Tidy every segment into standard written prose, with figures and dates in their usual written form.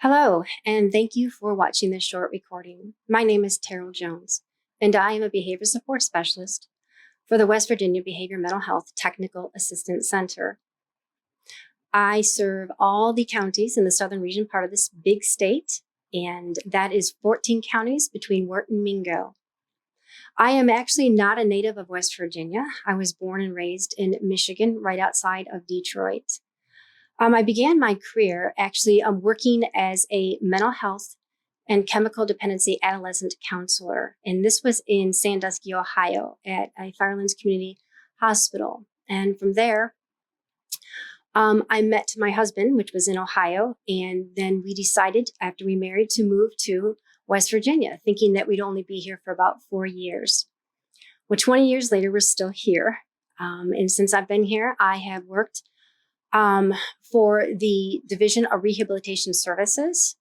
Hello, and thank you for watching this short recording. My name is Teryl Jones, and I am a behavior support specialist for the West Virginia Behavior Mental Health Technical Assistance Center. I serve all the counties in the southern region part of this big state, and that is 14 counties between Wirt and Mingo. I am actually not a native of West Virginia. I was born and raised in Michigan, right outside of Detroit. I began my career actually working as a mental health and chemical dependency adolescent counselor. And this was in Sandusky, Ohio at a Firelands Community Hospital. And from there, I met my husband, which was in Ohio. And then we decided after we married to move to West Virginia, thinking that we'd only be here for about 4 years. Well, 20 years later, we're still here. And since I've been here, I have worked for the Division of Rehabilitation Services.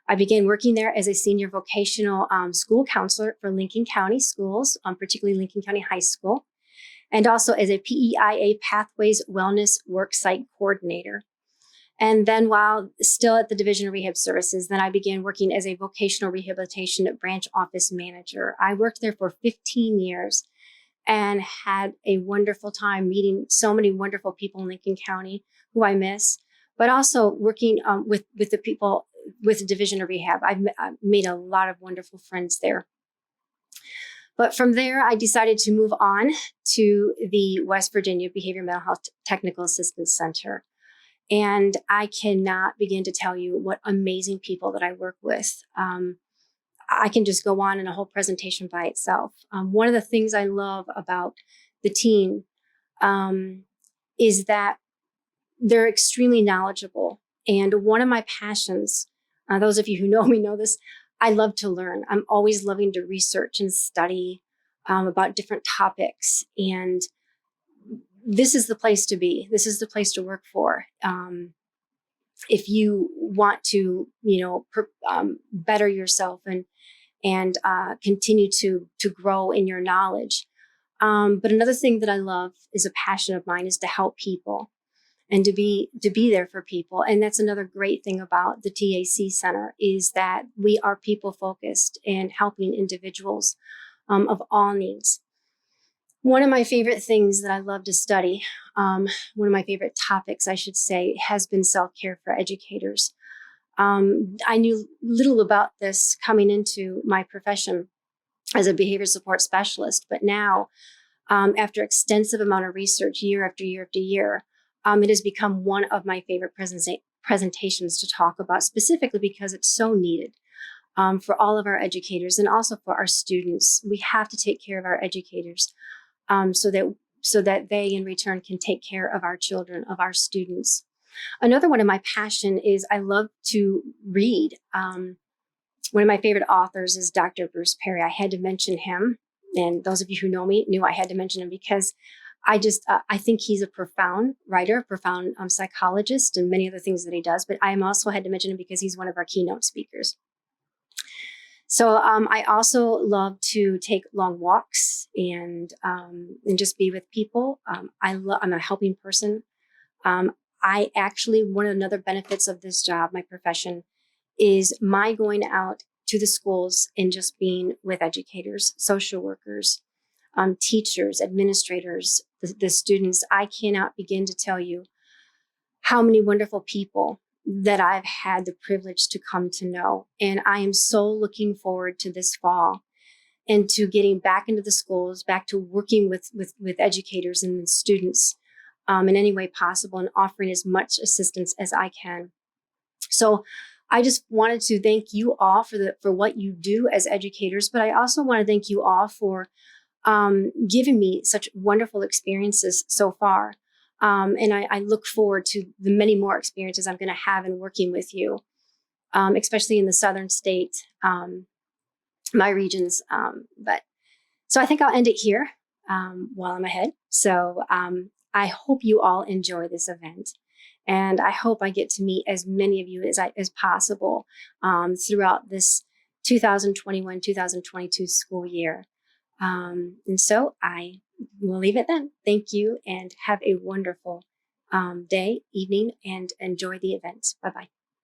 I began working there as a senior vocational school counselor for Lincoln County schools, particularly Lincoln County High School, and also as a PEIA Pathways Wellness Worksite Coordinator. And then while still at the Division of Rehab Services, then I began working as a vocational rehabilitation branch office manager. I worked there for 15 years and had a wonderful time meeting so many wonderful people in Lincoln County who I miss, but also working with the people with the Division of Rehab. I've made a lot of wonderful friends there. But from there, I decided to move on to the West Virginia Behavior Mental Health Technical Assistance Center. And I cannot begin to tell you what amazing people that I work with. I can just go on in a whole presentation by itself. One of the things I love about the team is that they're extremely knowledgeable. And one of my passions, those of you who know me know this, I love to learn. I'm always loving to research and study about different topics. And this is the place to be. This is the place to work for. If you want to, better yourself and continue to grow in your knowledge. But another thing that I love is a passion of mine is to help people and to be there for people. And that's another great thing about the TAC Center is that we are people focused and helping individuals of all needs. One of my favorite things that I love to study, one of my favorite topics, I should say, has been self-care for educators. I knew little about this coming into my profession as a behavior support specialist, but now, after extensive amount of research year after year after year, it has become one of my favorite presentations to talk about, specifically because it's so needed for all of our educators and also for our students. We have to take care of our educators so that they in return can take care of our children, of our students. Another one of my passion is I love to read. One of my favorite authors is Dr. Bruce Perry. I had to mention him. And those of you who know me knew I had to mention him because I think he's a profound writer, profound psychologist, and many other things that he does. But I also had to mention him because he's one of our keynote speakers. So I also love to take long walks and just be with people. I'm a helping person. I actually, one of the other benefits of this job, my profession, is my going out to the schools and just being with educators, social workers, teachers, administrators, the students. I cannot begin to tell you how many wonderful people that I've had the privilege to come to know. And I am so looking forward to this fall and to getting back into the schools, back to working with educators and students in any way possible and offering as much assistance as I can. So I just wanted to thank you all for what you do as educators, but I also want to thank you all for giving me such wonderful experiences so far. And I look forward to the many more experiences I'm going to have in working with you, especially in the southern state, my regions. So I think I'll end it here while I'm ahead. So I hope you all enjoy this event. And I hope I get to meet as many of you as possible throughout this 2021-2022 school year. And so I will leave it then. Thank you and have a wonderful day, evening, and enjoy the event. Bye-bye.